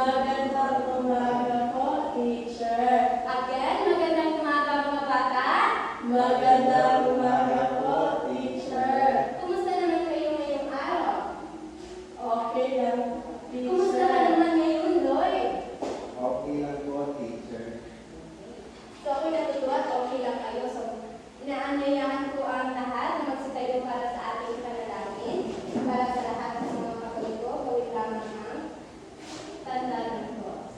Magandang umaga po, teacher. Again, magandang umaga mga bata. Magandang umaga po, teacher. Kumusta naman kayo ngayong araw? Okay lang, Kumusta ka teacher. naman ngayon, Lloyd? Okay lang po, teacher. So, ako'y natutuwa at okay lang kayo. So, inaanyayahan ko ang lahat na magsitayo para sa ating panalangin. Para sa lahat ng mga Katoliko, gawin lamang ang tanda ng Diyos.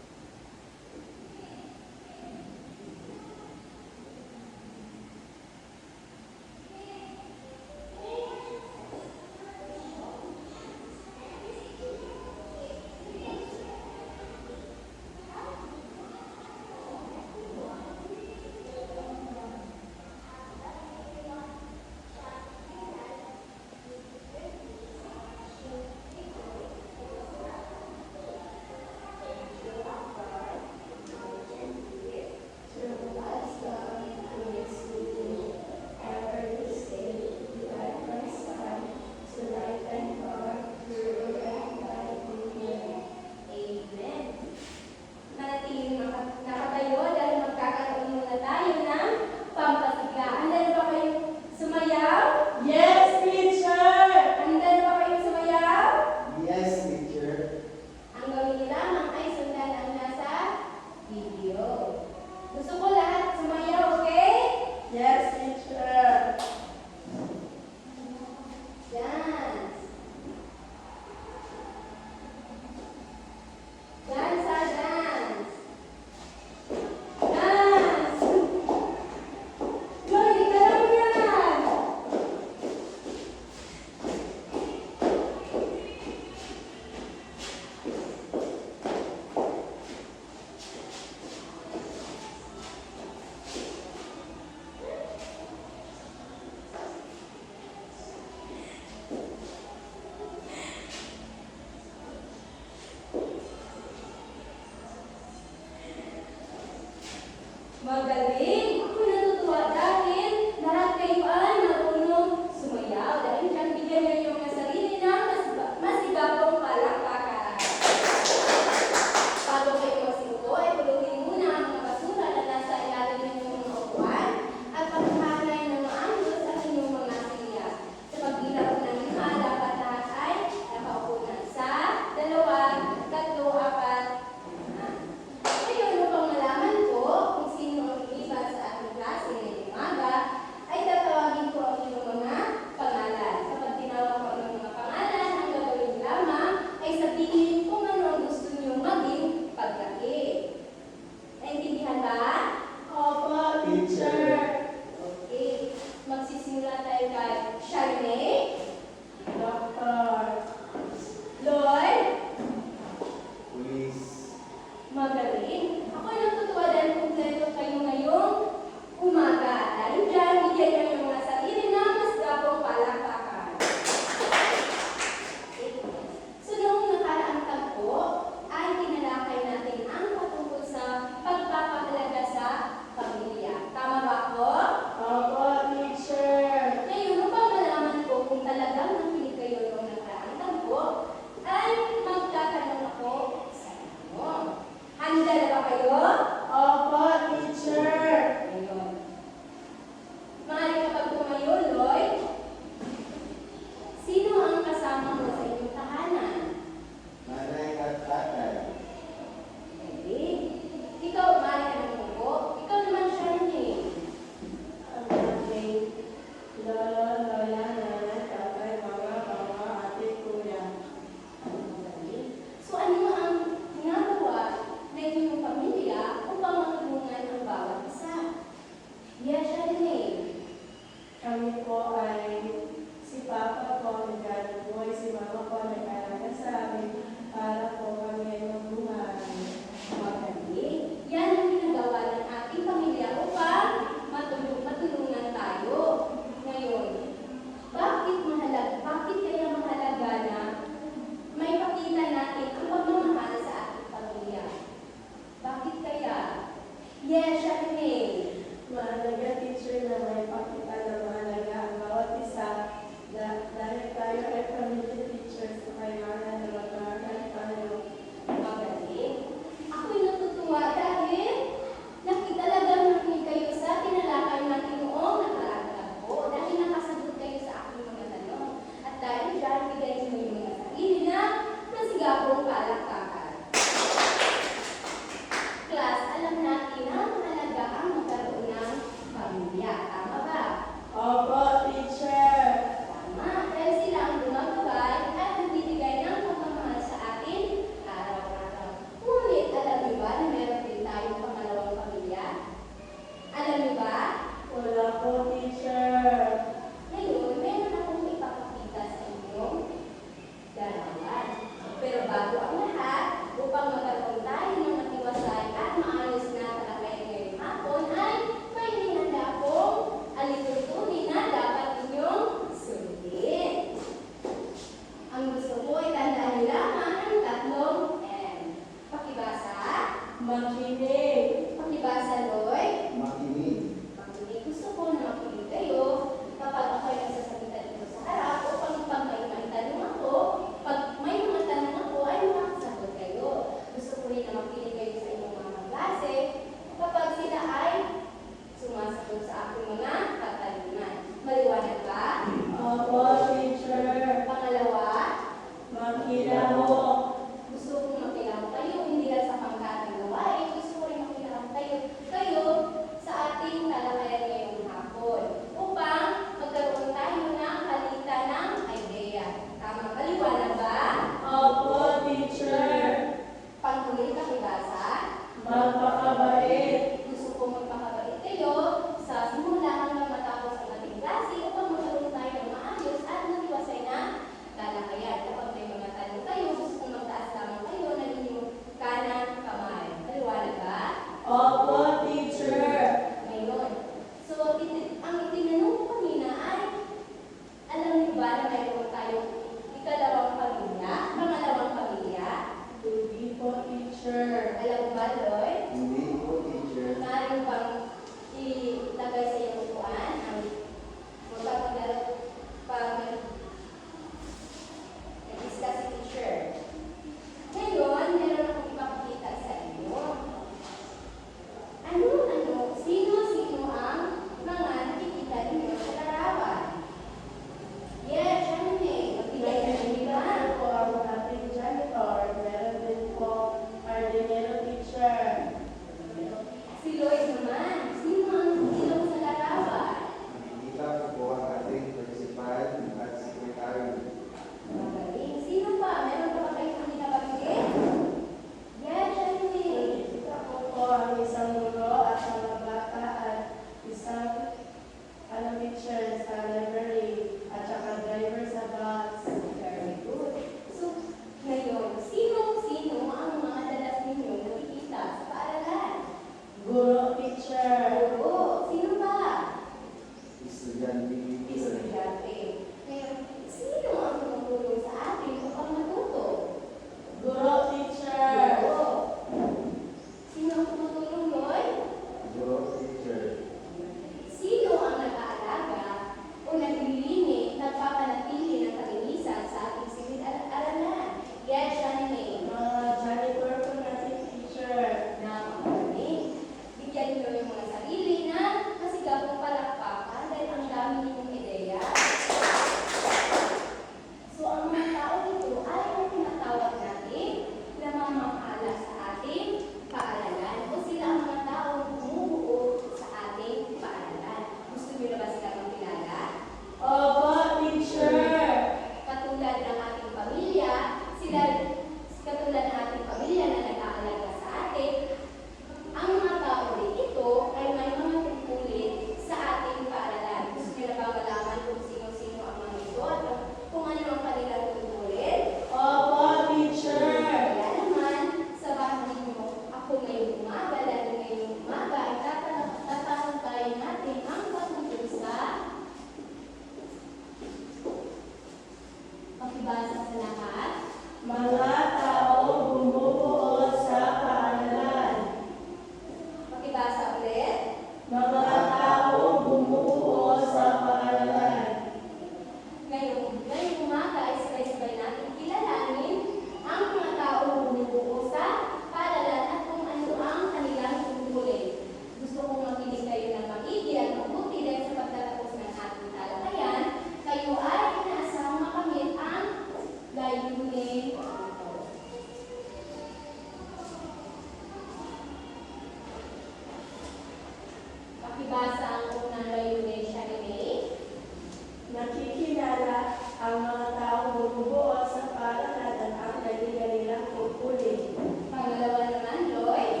ang mga taong bumubuo sa paaralan at ang nalilang tungkulin. Pangalawa naman, Lloyd.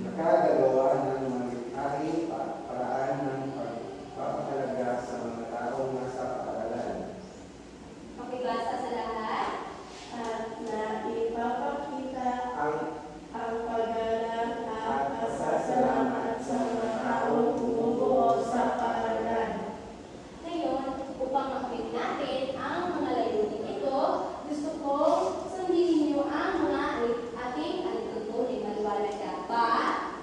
Nakagagawa ng malikhaing paraan ng pagpapahalaga sa mga taong nasa paaralan. Makibasa sa lahat. At na ipapakita Ang ang paggalang at pasasalamat sa mga taong bumubuo sa paaralan. Ngayon, upang makamit natin ang mga layunin ito, gusto ko sundin niyo ang mga ating alituntunin. Maliwanag na ba?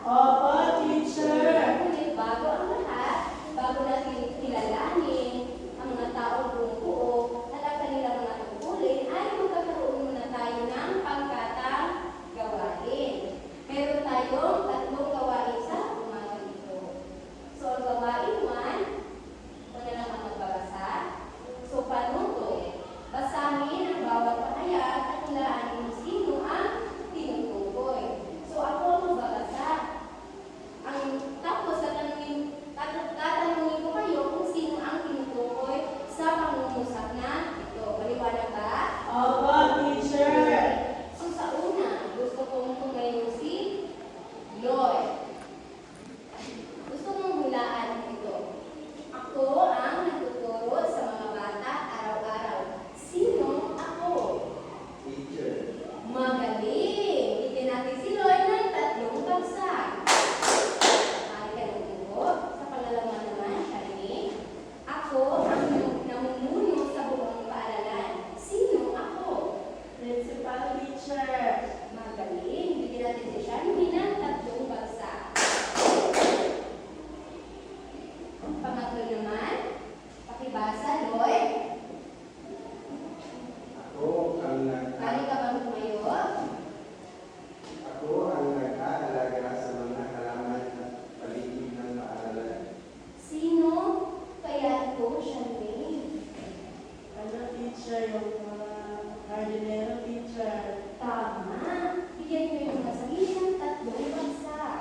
Opo, teacher! Ngunit bago ang lahat, bago natin kilalanin ang mga taong bumubuo at ang kanilang mga tungkulin, ay magkakaroon muna tayo ng pangkatang gawain. Meron tayong tatlong gawain sa umaga ito. So, ang gawain 1, una lang ang magbabasa. So, panuto. Basahin ang bawat pahayag at hulaan kung sino ang tinutukoy. So, ako ang magbabasa. Tapos, tatanungin ko kayo kung sino ang tinutukoy sa pangungusap na ito. Maliwanag ba? Opo, teacher! So, sa una, gusto kong tumayo si Lloyd. Gusto kong hulaan ito. Ako ang nagtuturo sa mga bata araw-araw. Sino ako? teacher. Magaling! Bigyan natin si Lloyd ng tatlong bagsak. Ay ka ng tubo. Sa pangalawa naman, Charlie. Ako ang namumuno sa buong paaralan. Sino ako? Principal teacher! Magaling. Bigyan natin si Charlie ng tatlong bagsak. Pangatlo naman, pakibasa, Lloyd. Ako ang Kali ka bang tumayo? nag-aalaga sa mga halaman at paligid ng paaralan. Sino kaya ito, Charlie? Ano, teacher? Yung mga hardinero, teacher. Tama. Bigyan ko yung mga sarili ng tatlong bagsak.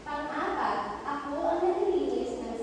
Pang-apat, ako ang nalilinis ng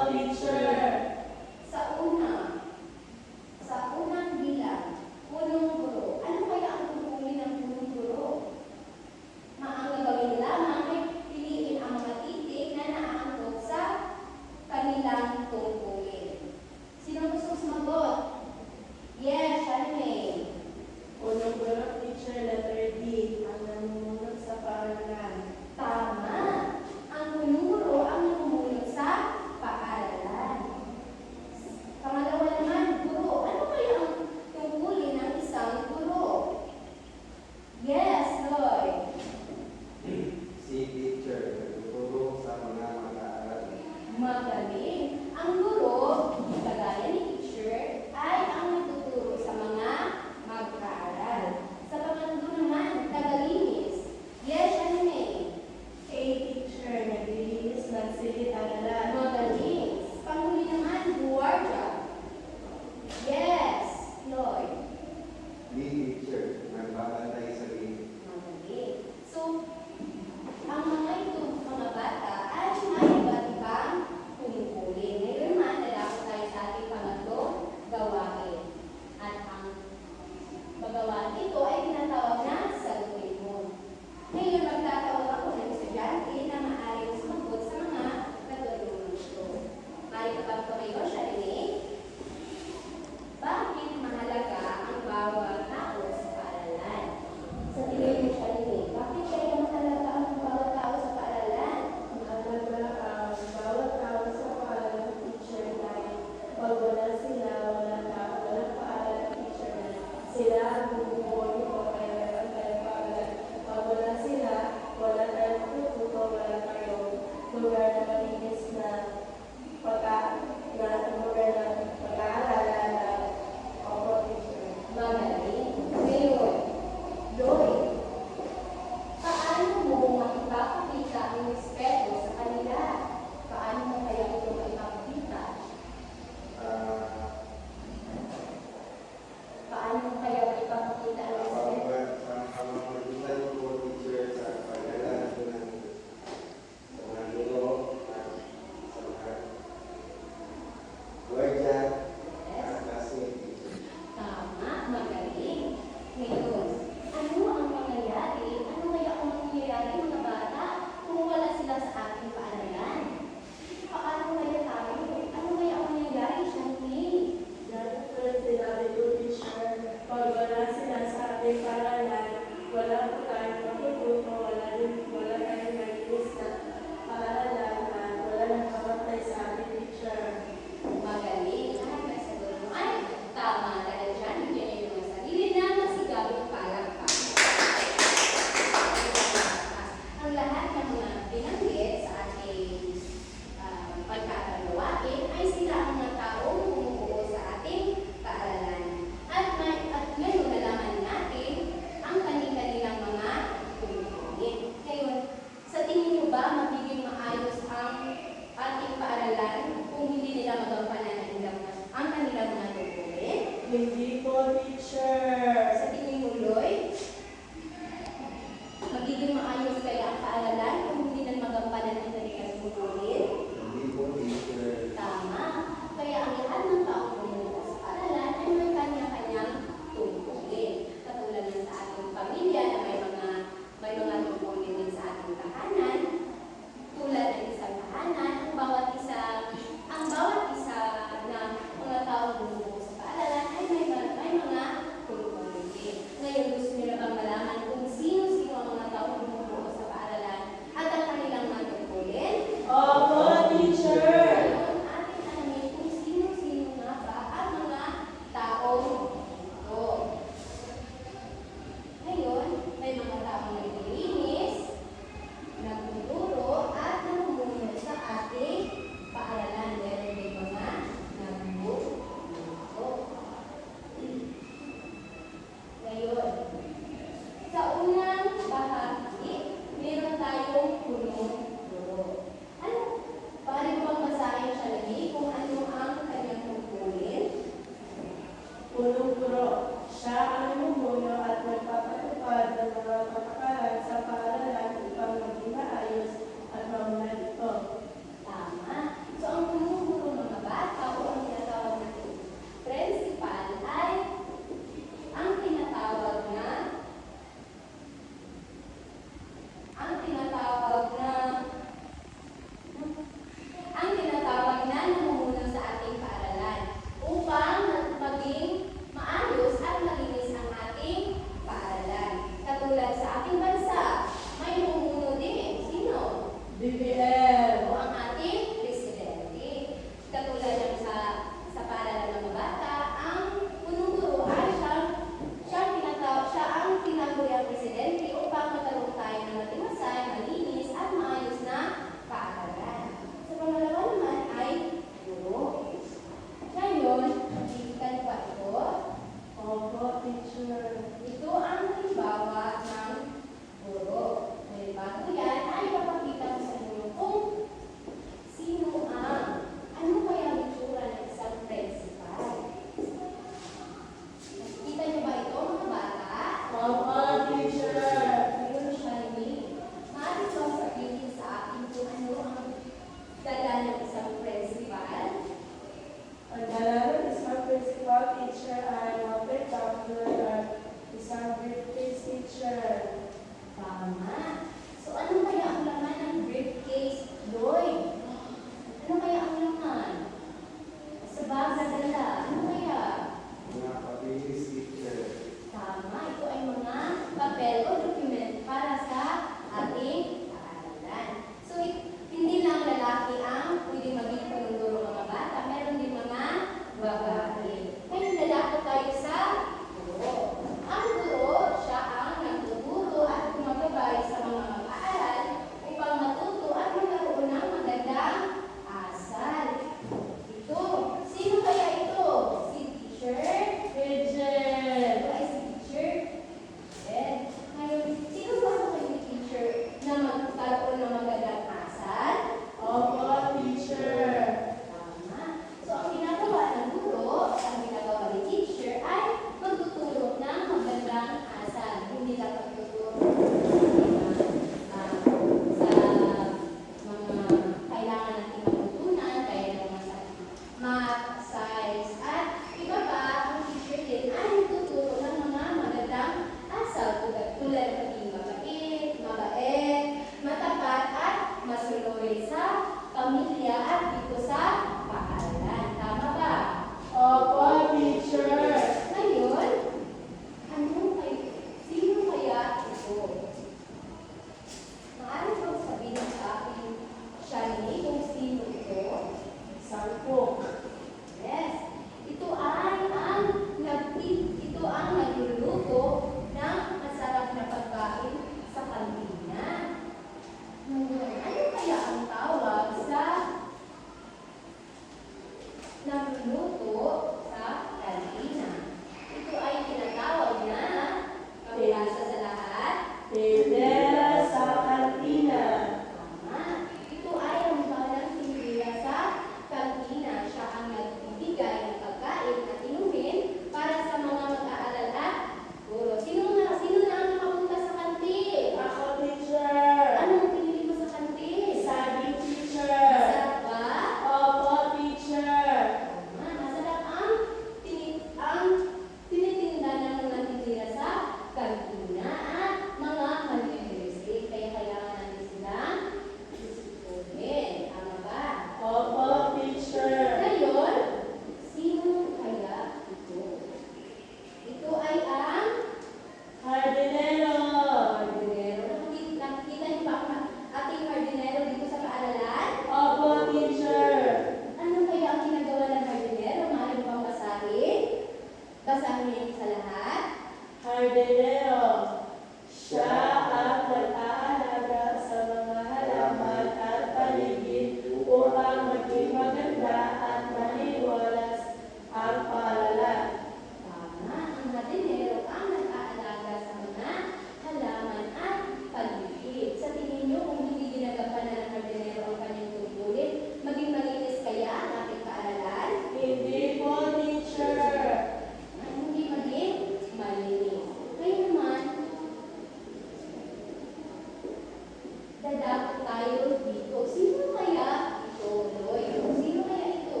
dadako tayo dito. Sino kaya ito, Loy? Sino kaya ito?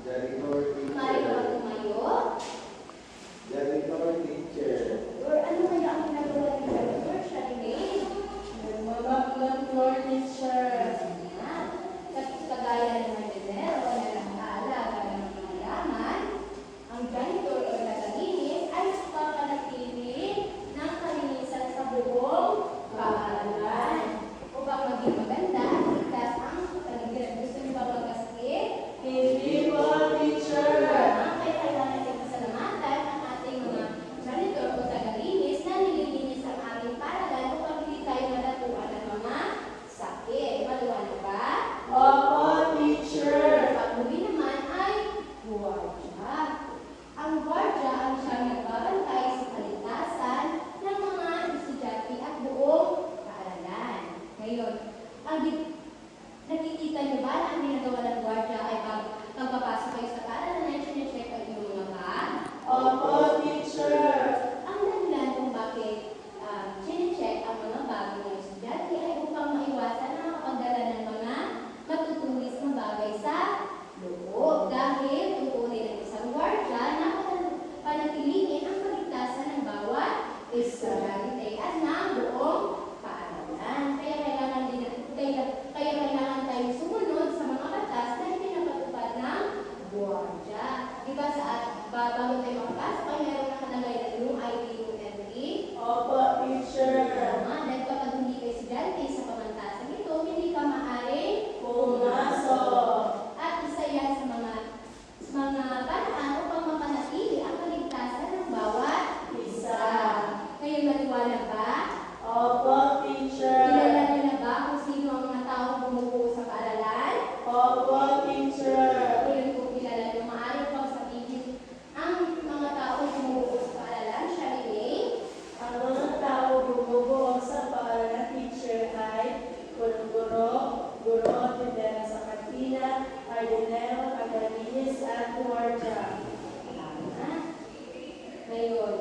Janitor Mari teacher. ba tumayo? Janitor teacher. Or ano kaya ang ginagawa ni Janitor? Siya rin Mabak ng floor teacher. Kagaya ng jardinero na nakaalaga ng mga halaman, ang janitor o tagalinis ay nagpapanatili ng kalinisan sa buong paaralan. Upang maging maganda at ligtas ang paligid. Gusto niyo ba magkasakit? Hindi po, teacher. Kaya kailangan natin pasalamatan ang ating mga janitor o tagalinis na nililinis ang ating paaralan upang hindi tayo madatuan ng mga sakit. Maliwanag ba? Opo, teacher. Pag-uwi naman ay guwardiya. Ang guwardiya ang siyang nagbabantay sa kaligtasan ng mga estudyante at buong paaralan. Ngayon, nakikita niyo ba na ang ginagawa ng guwardiya ay pagpapasok kayo sa paaralan ay sinecheck ang inyong mga bag? Opo, teacher. Ang dahilan kung bakit sinecheck ang mga bag ng estudyante ay upang maiwasan ang pagdala ng mga matutulis na bagay sa loob. Dahil tutunin ng isang guwardiya na panatilihin ang kaligtasan ng bawat estudyante at ng buong paaralan. Kaya kailangan tayong sumunod sa mga batas na ipinapatupad ng guwardiya. Di ba bago tayo makapasok ay meron nakalagay na yung ID yung entry? Opo, teacher. Tama, dahil kapag hindi ka estudyante sa pamantasan ito, hindi ka maaaring Pumasok. at isa yan sa mga paraan upang mapanatili ang kaligtasan ng bawat isa. Kayo maliwanag ba? Opo, teacher. Kilala niyo na ba kung sino ang mga taong bumubuo sa paaralan? Opo, teacher. Ngayon kung kilala niyo, maaari pang sabihin ang mga taong bumubuo sa paaralan, siya rin Ang mga tao bumubuo sa paaralan, teacher, ay guro, tindera sa kantina, hardinero, tagalinis, at guwardiya. tama. Ngayon,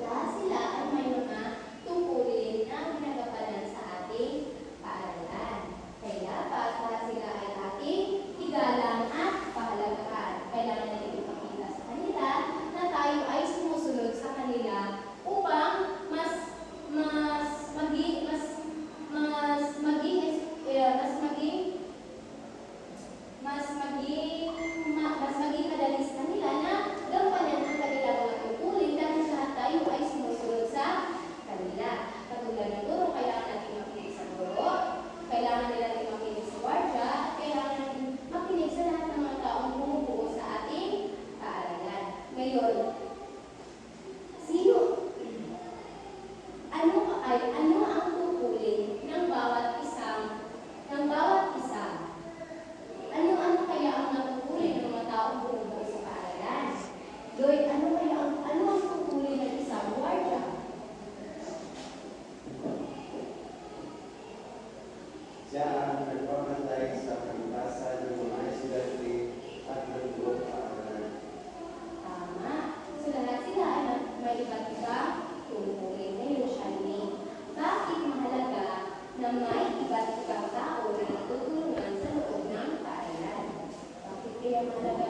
lahat sila ay may mga tungkulin na ginagampanan sa ating paaralan. Kaya lahat sila ay ating igalang at pahalagahan. Kailangan natin ipakita sa kanila na tayo ay sumusunod sa kanila upang mas maging madali sa kanila na gampanan ang kanilang mga tungkulin dahil lahat tayo ay sumusunod sa kanila. Katulad ng guro, kailangan natin makinig sa guro, kailangan nila natin makinig sa guwardiya, at kailangan natin makinig sa lahat ng mga taong bumubuo sa ating paaralan. Ngayon, ano ang tungkulin ng bawat isa? Ano kaya ang natutulin ng mga taong bumubuo sa paaralan? Lloyd, ano ang tungkulin ng isang guwardiya? Siya ang nagpapantay sa kaligtasan ng mga estudyante at ng buong paaralan. Tama. So lahat sila ay may iba't ibang tungkulin. Ngayon, Shani, bakit mahalaga na may iba't ibang tao na natutulungan sa loob ng paaralan? Bakit kaya mahalaga